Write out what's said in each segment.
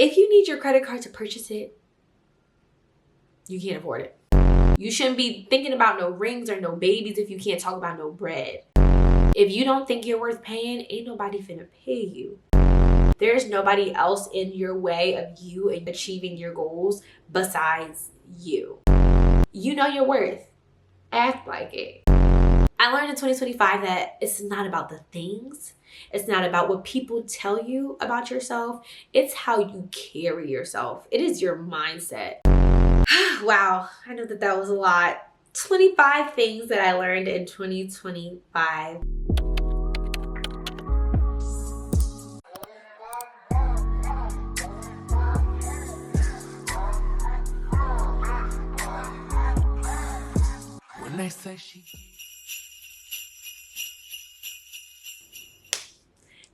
If you need your credit card to purchase it, you can't afford it. You shouldn't be thinking about no rings or no babies if you can't talk about no bread. If you don't think you're worth paying, ain't nobody finna pay you. There's nobody else in your way of you and achieving your goals besides you. You know your worth. Act like it. I learned in 2025 that it's not about the things. It's not about what people tell you about yourself. It's how you carry yourself. It is your mindset. Wow, I know that was a lot. 25 things that I learned in 2025. When they say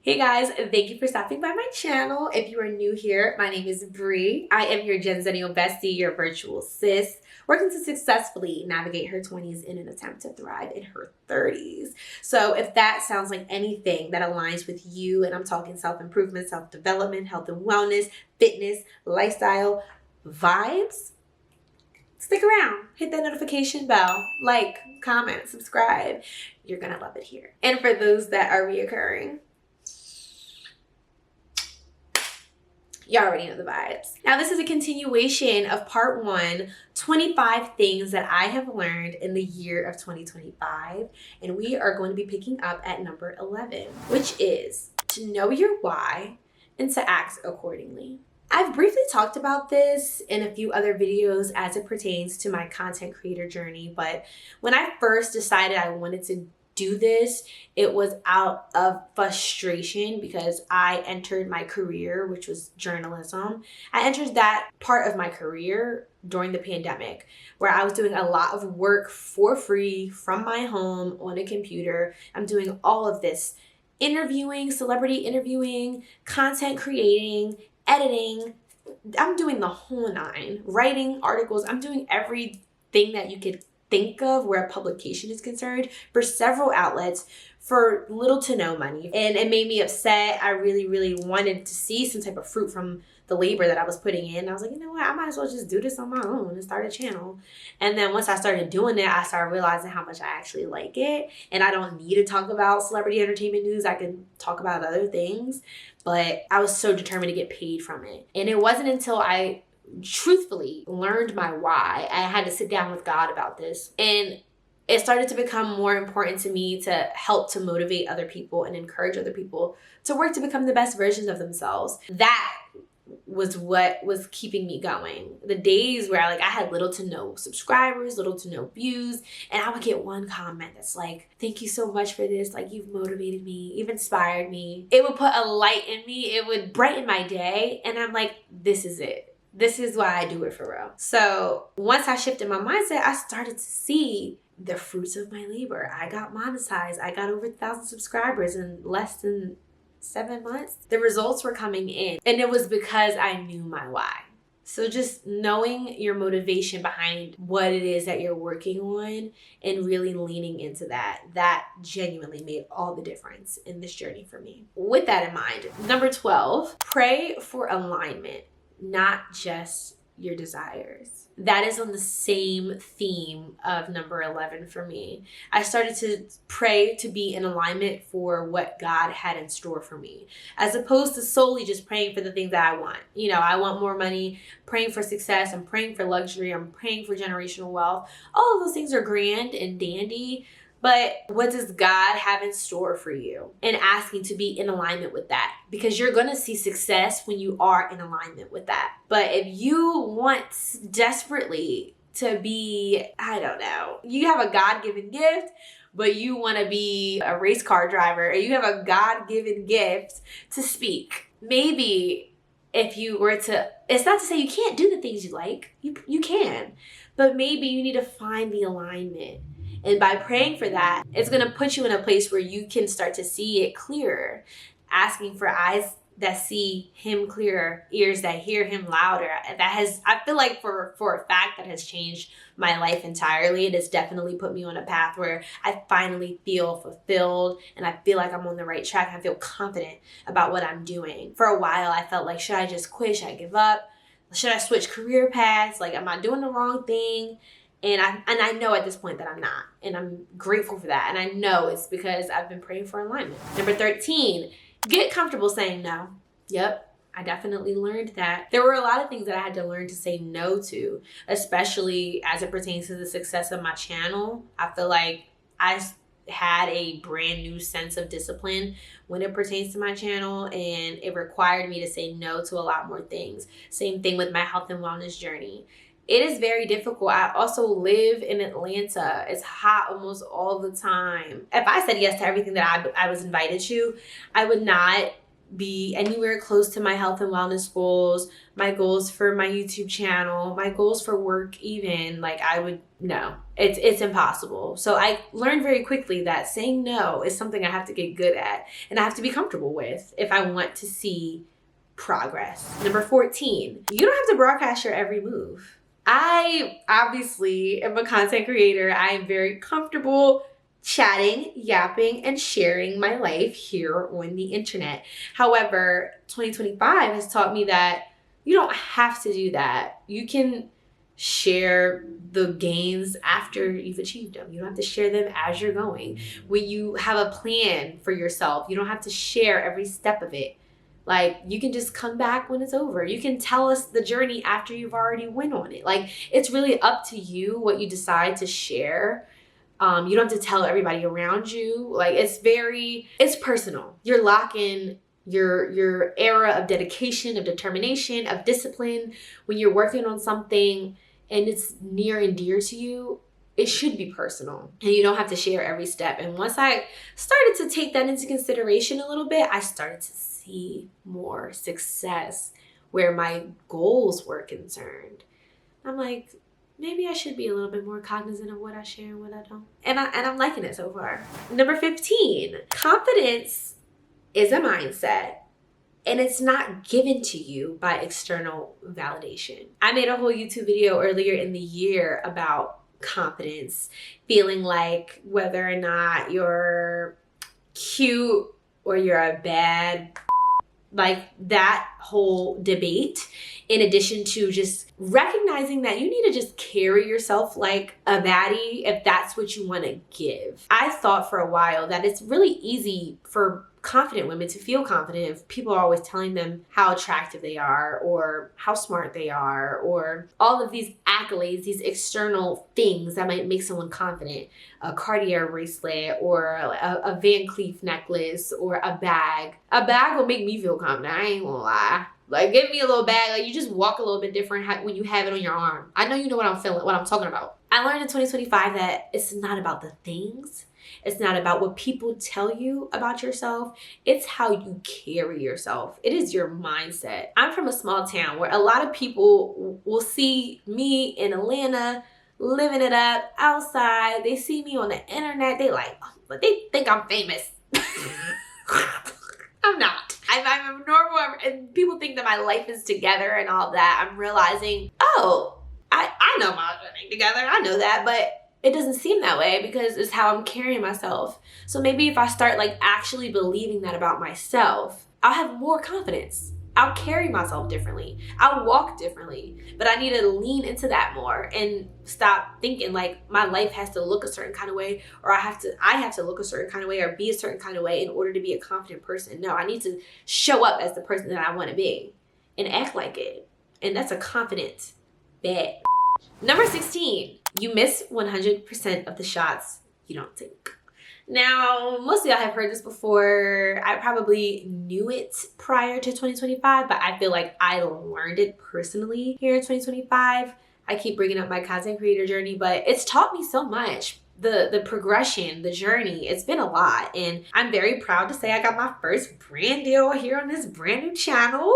Hey guys, thank you for stopping by my channel. If you are new here, my name is Bri. I am your Gen Zennial bestie, your virtual sis, working to successfully navigate her 20s in an attempt to thrive in her 30s. So if that sounds like anything that aligns with you, and I'm talking self-improvement, self-development, health and wellness, fitness, lifestyle, vibes, stick around, hit that notification bell, like, comment, subscribe. You're gonna love it here. And for those that are reoccurring, you already know the vibes. Now, this is a continuation of part 1, 25 things that I have learned in the year of 2025. And we are going to be picking up at number 11, which is to know your why and to act accordingly. I've briefly talked about this in a few other videos as it pertains to my content creator journey, but when I first decided I wanted to do this, it was out of frustration because I entered my career, which was journalism. I entered that part of my career during the pandemic, where I was doing a lot of work for free from my home on a computer. I'm doing all of this interviewing, celebrity interviewing, content creating, editing. I'm doing the whole 9, writing articles. I'm doing everything that you could think of where a publication is concerned for several outlets for little to no money. And it made me upset. I really, really wanted to see some type of fruit from the labor that I was putting in. I was like, you know what? I might as well just do this on my own and start a channel. And then once I started doing it, I started realizing how much I actually like it. And I don't need to talk about celebrity entertainment news. I can talk about other things. But I was so determined to get paid from it. And it wasn't until I truthfully learned my why. I had to sit down with God about this, and it started to become more important to me to help to motivate other people and encourage other people to work to become the best versions of themselves. That was what was keeping me going. The days where I had little to no subscribers, little to no views, and I would get one comment that's like, thank you so much for this. Like, you've motivated me, you've inspired me. It would put a light in me. It would brighten my day. And I'm like, this is it. This is why I do it for real. So once I shifted my mindset, I started to see the fruits of my labor. I got monetized. I got over 1,000 subscribers in less than 7 months. The results were coming in, and it was because I knew my why. So just knowing your motivation behind what it is that you're working on and really leaning into that genuinely made all the difference in this journey for me. With that in mind, number 12, pray for alignment, not just your desires. That is on the same theme of number 11 for me. I started to pray to be in alignment for what God had in store for me, as opposed to solely just praying for the things that I want. You know, I want more money, praying for success, I'm praying for luxury, I'm praying for generational wealth. All of those things are grand and dandy, but what does God have in store for you? And asking to be in alignment with that, because you're going to see success when you are in alignment with that. But if you want desperately to be, I don't know, you have a God-given gift, but you want to be a race car driver, or you have a God-given gift to speak. Maybe if you were to, it's not to say you can't do the things you like, you can, but maybe you need to find the alignment. And by praying for that, it's going to put you in a place where you can start to see it clearer, asking for eyes that see him clearer, ears that hear him louder. I feel like for a fact that has changed my life entirely. It has definitely put me on a path where I finally feel fulfilled and I feel like I'm on the right track. I feel confident about what I'm doing. For a while, I felt like, should I just quit? Should I give up? Should I switch career paths? Like, am I doing the wrong thing? And I know at this point that I'm not. And I'm grateful for that. And I know it's because I've been praying for alignment. Number 13, get comfortable saying no. Yep. I definitely learned that. There were a lot of things that I had to learn to say no to, especially as it pertains to the success of my channel. I feel like I had a brand new sense of discipline when it pertains to my channel, and it required me to say no to a lot more things. Same thing with my health and wellness journey. It is very difficult. I also live in Atlanta. It's hot almost all the time. If I said yes to everything that I was invited to, I would not be anywhere close to my health and wellness goals, my goals for my YouTube channel, my goals for work even. Like, no, it's impossible. So I learned very quickly that saying no is something I have to get good at and I have to be comfortable with if I want to see progress. Number 14, you don't have to broadcast your every move. I obviously am a content creator. I am very comfortable chatting, yapping, and sharing my life here on the internet. However, 2025 has taught me that you don't have to do that. You can share the gains after you've achieved them. You don't have to share them as you're going. When you have a plan for yourself, you don't have to share every step of it. Like, you can just come back when it's over. You can tell us the journey after you've already went on it. Like, it's really up to you what you decide to share. You don't have to tell everybody around you. Like, it's personal. You're locking your era of dedication, of determination, of discipline. When you're working on something and it's near and dear to you, it should be personal and you don't have to share every step. And once I started to take that into consideration a little bit, I started to see more success where my goals were concerned. I'm like, maybe I should be a little bit more cognizant of what I share and what I don't. And I'm liking it so far. Number 15, confidence is a mindset and it's not given to you by external validation. I made a whole YouTube video earlier in the year about confidence, feeling like whether or not you're cute or you're a bad, like that whole debate, in addition to just recognizing that you need to just carry yourself like a baddie if that's what you want to give. I thought for a while that it's really easy for confident women to feel confident if people are always telling them how attractive they are or how smart they are or all of these accolades, these external things that might make someone confident. A Cartier bracelet or a Van Cleef necklace or a bag. A bag will make me feel confident. I ain't gonna lie. Like, give me a little bag. Like, you just walk a little bit different when you have it on your arm. I know you know what I'm feeling, what I'm talking about. I learned in 2025 that it's not about the things. It's not about what people tell you about yourself. It's how you carry yourself. It is your mindset. I'm from a small town where a lot of people will see me in Atlanta living it up outside. They see me on the internet. They they think I'm famous. I'm not. I'm normal, and people think that my life is together and all that. I'm realizing, I know my thing together. I know that, but it doesn't seem that way because it's how I'm carrying myself. So maybe if I start like actually believing that about myself, I'll have more confidence. I'll carry myself differently. I'll walk differently. But I need to lean into that more and stop thinking like my life has to look a certain kind of way, or I have to look a certain kind of way or be a certain kind of way in order to be a confident person. No, I need to show up as the person that I want to be and act like it. And that's a confident bet. Number 16, you miss 100% of the shots you don't take. Now, most of y'all have heard this before. I probably knew it prior to 2025, but I feel like I learned it personally here in 2025. I keep bringing up my content creator journey, but it's taught me so much. The progression, the journey, it's been a lot. And I'm very proud to say I got my first brand deal here on this brand new channel.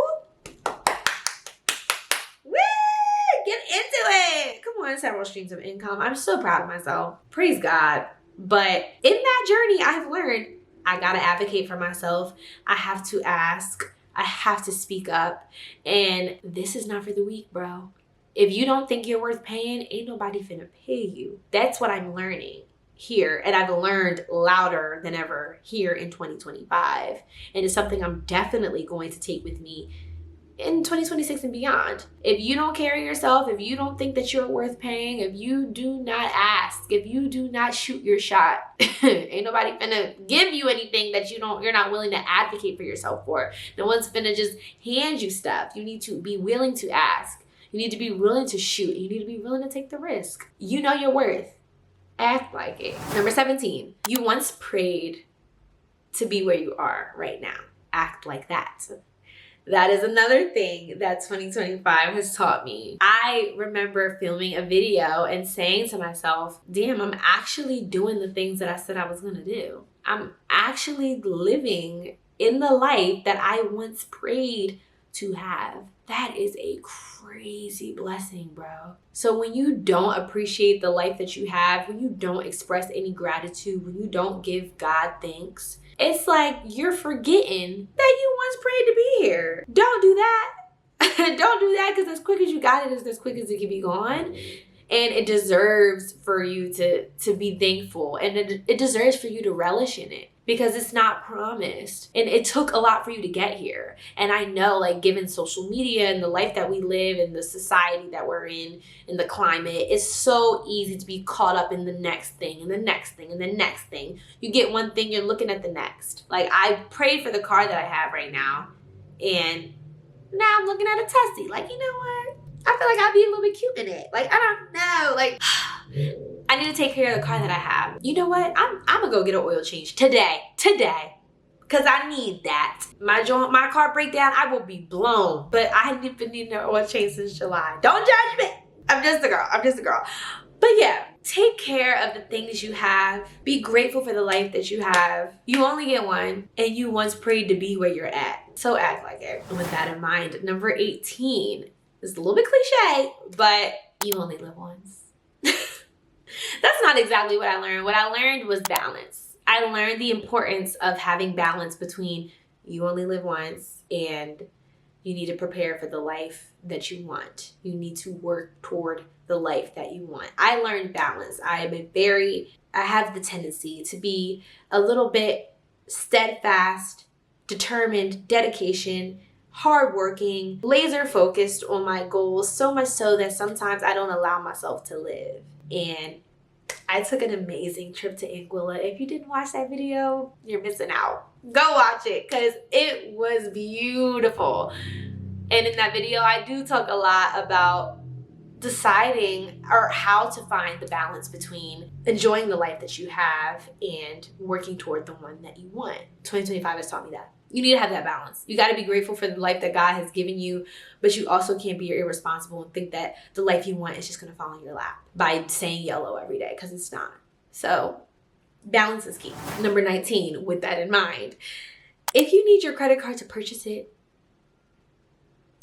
Get into it. Come on, several streams of income. I'm so proud of myself. Praise God. But in that journey, I've learned I gotta advocate for myself. I have to ask. I have to speak up. And this is not for the weak, bro. If you don't think you're worth paying, ain't nobody finna pay you. That's what I'm learning here. And I've learned louder than ever here in 2025. And it's something I'm definitely going to take with me in 2026 and beyond. If you don't carry yourself, if you don't think that you're worth paying, if you do not ask, if you do not shoot your shot, ain't nobody finna give you anything that you're not willing to advocate for yourself for. No one's finna just hand you stuff. You need to be willing to ask. You need to be willing to shoot. You need to be willing to take the risk. You know your worth. Act like it. Number 17, you once prayed to be where you are right now. Act like that. That is another thing that 2025 has taught me. I remember filming a video and saying to myself, damn, I'm actually doing the things that I said I was gonna do. I'm actually living in the life that I once prayed to have. That is a crazy blessing, bro. So when you don't appreciate the life that you have, when you don't express any gratitude, when you don't give God thanks, it's like you're forgetting that you once prayed to be here. Don't do that. Don't do that, because as quick as you got it is as quick as it can be gone. And it deserves for you to be thankful. And it deserves for you to relish in it, because it's not promised. And it took a lot for you to get here. And I know, like, given social media and the life that we live and the society that we're in and the climate, it's so easy to be caught up in the next thing and the next thing and the next thing. You get one thing, you're looking at the next. Like, I prayed for the car that I have right now, and now I'm looking at a Tessie. Like, you know what? I feel like I'd be a little bit cute in it. Like, I don't know. Like, I need to take care of the car that I have. You know what? I'm gonna go get an oil change today. Because I need that. My car breakdown, I will be blown. But I haven't been needing an oil change since July. Don't judge me. I'm just a girl. But yeah, take care of the things you have. Be grateful for the life that you have. You only get one, and you once prayed to be where you're at. So act like it. And with that in mind, number 18 is a little bit cliche, but you only live once. That's not exactly what I learned. What I learned was balance. I learned the importance of having balance between you only live once and you need to prepare for the life that you want. You need to work toward the life that you want. I learned balance. I have the tendency to be a little bit steadfast, determined, dedication, hardworking, laser focused on my goals, so much so that sometimes I don't allow myself to live. And I took an amazing trip to Anguilla. If you didn't watch that video, you're missing out. Go watch it, because it was beautiful. And in that video, I do talk a lot about deciding or how to find the balance between enjoying the life that you have and working toward the one that you want. 2025 has taught me that. You need to have that balance. You got to be grateful for the life that God has given you, but you also can't be irresponsible and think that the life you want is just going to fall in your lap by saying YOLO every day, because it's not. So balance is key. Number 19, with that in mind, if you need your credit card to purchase it,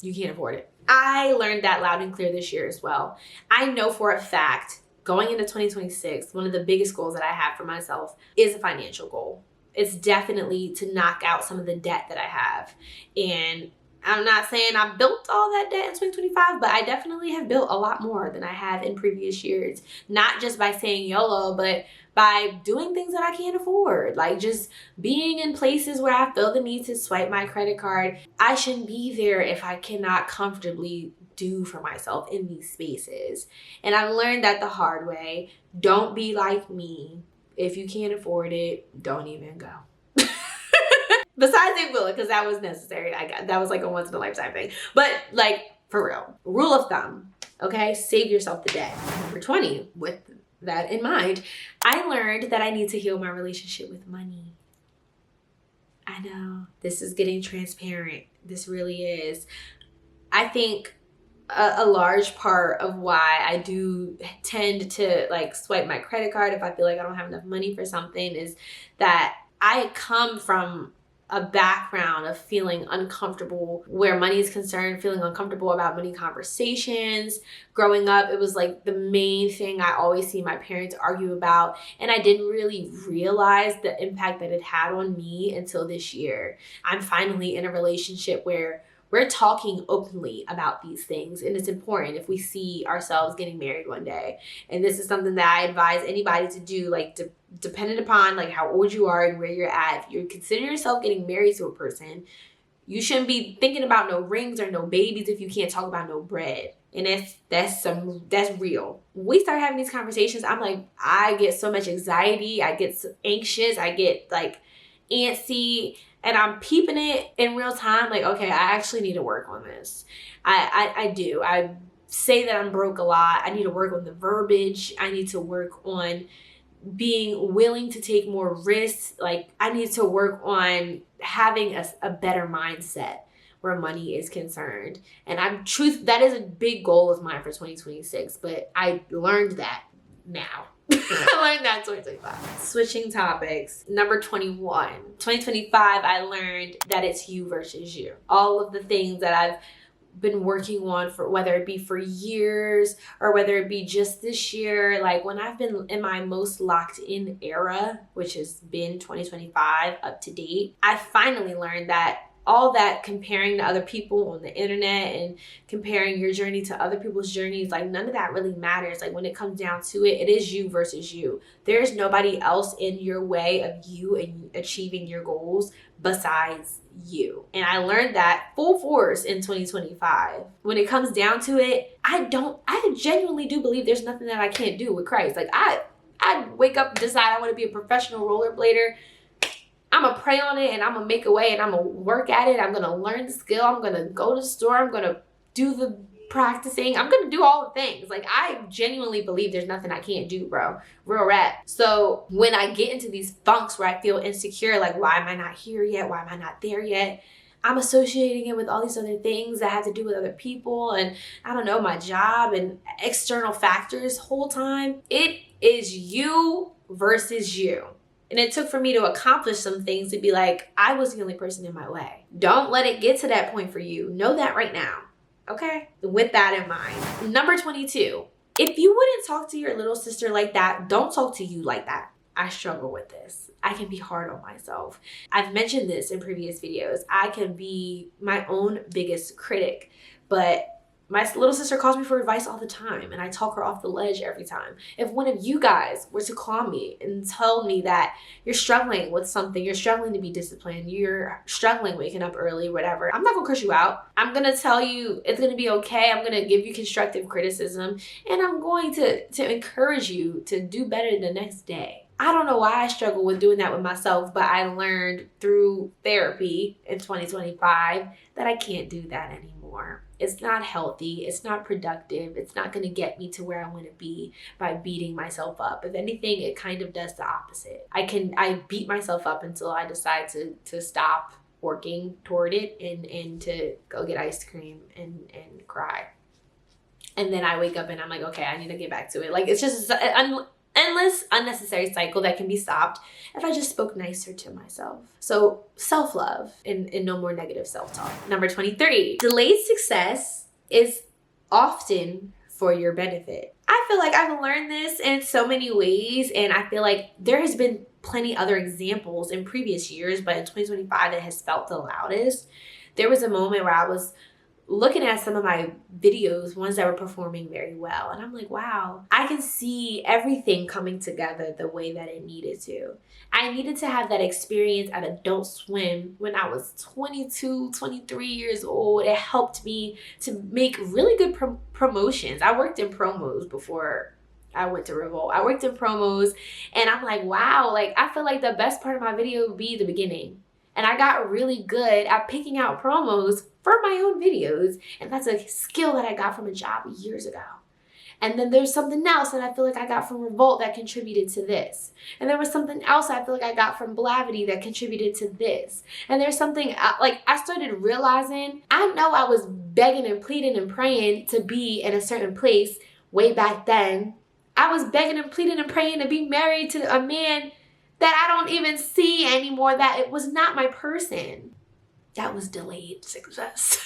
you can't afford it. I learned that loud and clear this year as well. I know for a fact, going into 2026, one of the biggest goals that I have for myself is a financial goal. It's definitely to knock out some of the debt that I have. And I'm not saying I built all that debt in 2025, but I definitely have built a lot more than I have in previous years. Not just by saying YOLO, but by doing things that I can't afford. Like just being in places where I feel the need to swipe my credit card. I shouldn't be there if I cannot comfortably do for myself in these spaces. And I've learned that the hard way. Don't be like me. If you can't afford it, don't even go. Besides Anguilla, because that was necessary. That was like a once in a lifetime thing. But like, for real, rule of thumb, okay? Save yourself the debt. Number 20, with that in mind, I learned that I need to heal my relationship with money. I know, this is getting transparent. This really is. I think a large part of why I do tend to like swipe my credit card if I feel like I don't have enough money for something is that I come from a background of feeling uncomfortable where money is concerned, feeling uncomfortable about money conversations. Growing up, it was like the main thing I always see my parents argue about, and I didn't really realize the impact that it had on me until this year. I'm finally in a relationship where we're talking openly about these things, and it's important if we see ourselves getting married one day. And this is something that I advise anybody to do, like dependent upon like how old you are and where you're at. If you're considering yourself getting married to a person, you shouldn't be thinking about no rings or no babies if you can't talk about no bread. And that's real. When we start having these conversations, I'm like, I get so much anxiety, I get so anxious, I get like antsy, and I'm peeping it in real time. Like, okay, I actually need to work on this. I do. I say that I'm broke a lot. I need to work on the verbiage. I need to work on being willing to take more risks. Like, I need to work on having a better mindset where money is concerned. And that is a big goal of mine for 2026, but I learned that now. I learned that in 2025. Switching topics. Number 21. 2025, I learned that it's you versus you. All of the things that I've been working on, for whether it be for years or whether it be just this year, like when I've been in my most locked in era, which has been 2025 up to date, I finally learned that all that comparing to other people on the internet and comparing your journey to other people's journeys, like none of that really matters. Like when it comes down to it, it is you versus you. There's nobody else in your way of you and achieving your goals besides you. And I learned that full force in 2025. When it comes down to it, I genuinely do believe there's nothing that I can't do with Christ. Like I wake up and decide I want to be a professional rollerblader. I'm going to pray on it and I'm going to make a way and I'm going to work at it. I'm going to learn the skill. I'm going to go to the store. I'm going to do the practicing. I'm going to do all the things. Like, I genuinely believe there's nothing I can't do, bro. Real rap. So when I get into these funks where I feel insecure, like, why am I not here yet? Why am I not there yet? I'm associating it with all these other things that have to do with other people and, I don't know, my job and external factors whole time. It is you versus you. And it took for me to accomplish some things to be like, I was the only person in my way. Don't let it get to that point for you. Know that right now. Okay? With that in mind. Number 22. If you wouldn't talk to your little sister like that, don't talk to you like that. I struggle with this. I can be hard on myself. I've mentioned this in previous videos. I can be my own biggest critic, but my little sister calls me for advice all the time, and I talk her off the ledge every time. If one of you guys were to call me and tell me that you're struggling with something, you're struggling to be disciplined, you're struggling waking up early, whatever, I'm not gonna curse you out. I'm gonna tell you it's gonna be okay. I'm gonna give you constructive criticism, and I'm going to encourage you to do better the next day. I don't know why I struggle with doing that with myself, but I learned through therapy in 2025 that I can't do that anymore. It's not healthy. It's not productive. It's not going to get me to where I want to be by beating myself up. If anything, it kind of does the opposite. I beat myself up until I decide to stop working toward it and to go get ice cream and cry. And then I wake up and I'm like, okay, I need to get back to it. Like, it's just an endless, unnecessary cycle that can be stopped if I just spoke nicer to myself. So self-love and no more negative self-talk. Number 23, delayed success is often for your benefit. I feel like I've learned this in so many ways, and I feel like there has been plenty other examples in previous years, but in 2025 it has felt the loudest. There was a moment where I was looking at some of my videos, ones that were performing very well. And I'm like, wow, I can see everything coming together the way that it needed to. I needed to have that experience at Adult Swim when I was 22, 23 years old. It helped me to make really good promotions. I worked in promos before I went to Revolt. I worked in promos and I'm like, wow, like I feel like the best part of my video would be the beginning. And I got really good at picking out promos for my own videos. And that's a skill that I got from a job years ago. And then there's something else that I feel like I got from Revolt that contributed to this. And there was something else I feel like I got from Blavity that contributed to this. And there's something, like I started realizing, I know I was begging and pleading and praying to be in a certain place way back then. I was begging and pleading and praying to be married to a man that I don't even see anymore, that it was not my person. That was delayed success.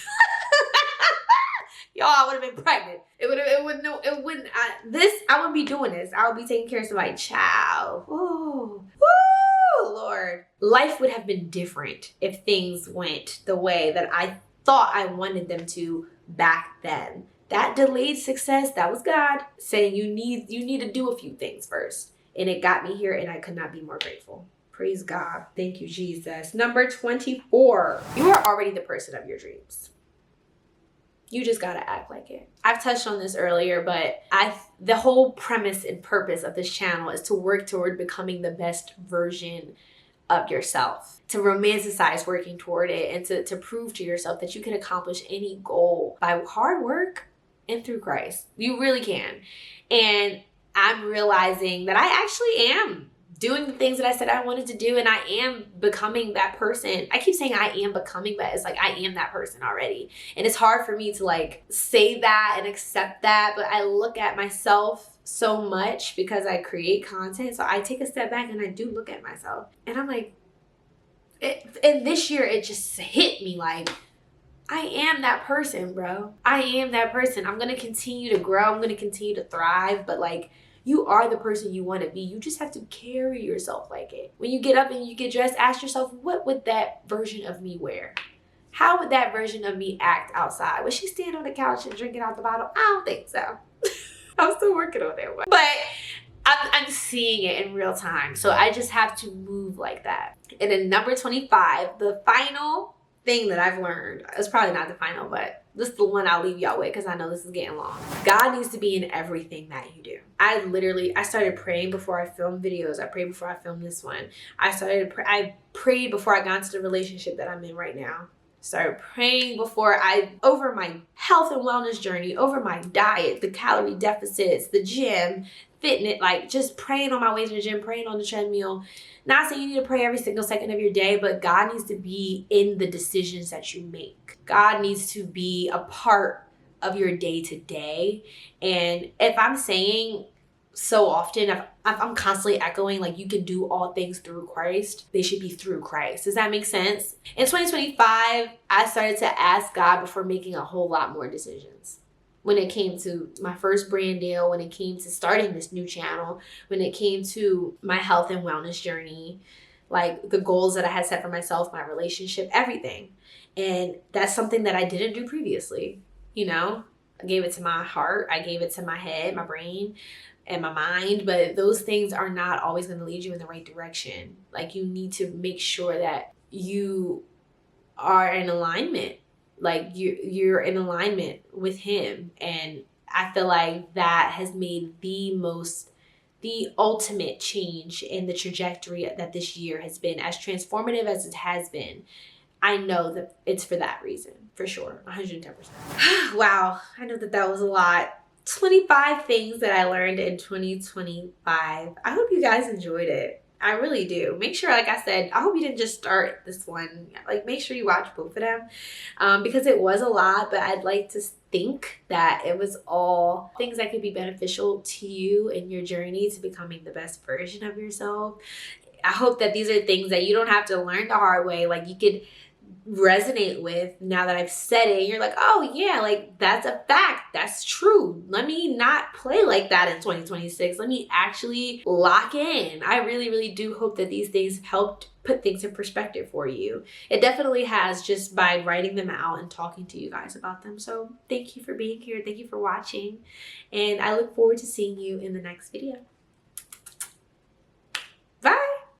Y'all, I would have been pregnant. I wouldn't be doing this. I would be taking care of somebody. Child. Ooh. Woo, Lord. Life would have been different if things went the way that I thought I wanted them to back then. That delayed success, that was God saying you need to do a few things first. And it got me here, and I could not be more grateful. Praise God. Thank you, Jesus. Number 24. You are already the person of your dreams. You just gotta act like it. I've touched on this earlier, but the whole premise and purpose of this channel is to work toward becoming the best version of yourself, to romanticize working toward it, and to prove to yourself that you can accomplish any goal by hard work and through Christ. You really can. And I'm realizing that I actually am doing the things that I said I wanted to do, and I am becoming that person. I keep saying I am becoming, but it's like I am that person already. And it's hard for me to like say that and accept that, but I look at myself so much because I create content. So I take a step back and I do look at myself, and I'm like, and this year it just hit me like, I am that person, bro. I am that person. I'm going to continue to grow. I'm going to continue to thrive, but like, you are the person you want to be. You just have to carry yourself like it. When you get up and you get dressed, ask yourself, what would that version of me wear? How would that version of me act outside? Would she stand on the couch and drink it out the bottle? I don't think so. I'm still working on that one. But I'm seeing it in real time. So I just have to move like that. And then number 25, the final thing that I've learned, it's probably not the final, but this is the one I'll leave y'all with because I know this is getting long. God needs to be in everything that you do. I started praying before I filmed videos. I prayed before I filmed this one. I prayed before I got into the relationship that I'm in right now. Started praying over my health and wellness journey, over my diet, the calorie deficits, the gym, fitness, like just praying on my way to the gym, praying on the treadmill. Not saying you need to pray every single second of your day, but God needs to be in the decisions that you make. God needs to be a part of your day to day. And if I'm saying so often, if I'm constantly echoing like you can do all things through Christ, they should be through Christ. Does that make sense? In 2025, I started to ask God before making a whole lot more decisions. When it came to my first brand deal, when it came to starting this new channel, when it came to my health and wellness journey, like the goals that I had set for myself, my relationship, everything. And that's something that I didn't do previously. You know, I gave it to my heart. I gave it to my head, my brain, and my mind. But those things are not always going to lead you in the right direction. Like you need to make sure that you are in alignment. Like you're in alignment with him. And I feel like that has made the ultimate change in the trajectory that this year has been, as transformative as it has been. I know that it's for that reason, for sure, 110%. Wow, I know that was a lot. 25 things that I learned in 2025. I hope you guys enjoyed it. I really do. Make sure, like I said, I hope you didn't just start this one. Like, make sure you watch both of them because it was a lot, but I'd like to think that it was all things that could be beneficial to you in your journey to becoming the best version of yourself. I hope that these are things that you don't have to learn the hard way. Like, you could resonate with now that I've said it. You're like, oh yeah, like that's a fact. That's true. Let me not play like that in 2026. Let me actually lock in. I really, really do hope that these things helped put things in perspective for you. It definitely has, just by writing them out and talking to you guys about them. So thank you for being here. Thank you for watching. And I look forward to seeing you in the next video.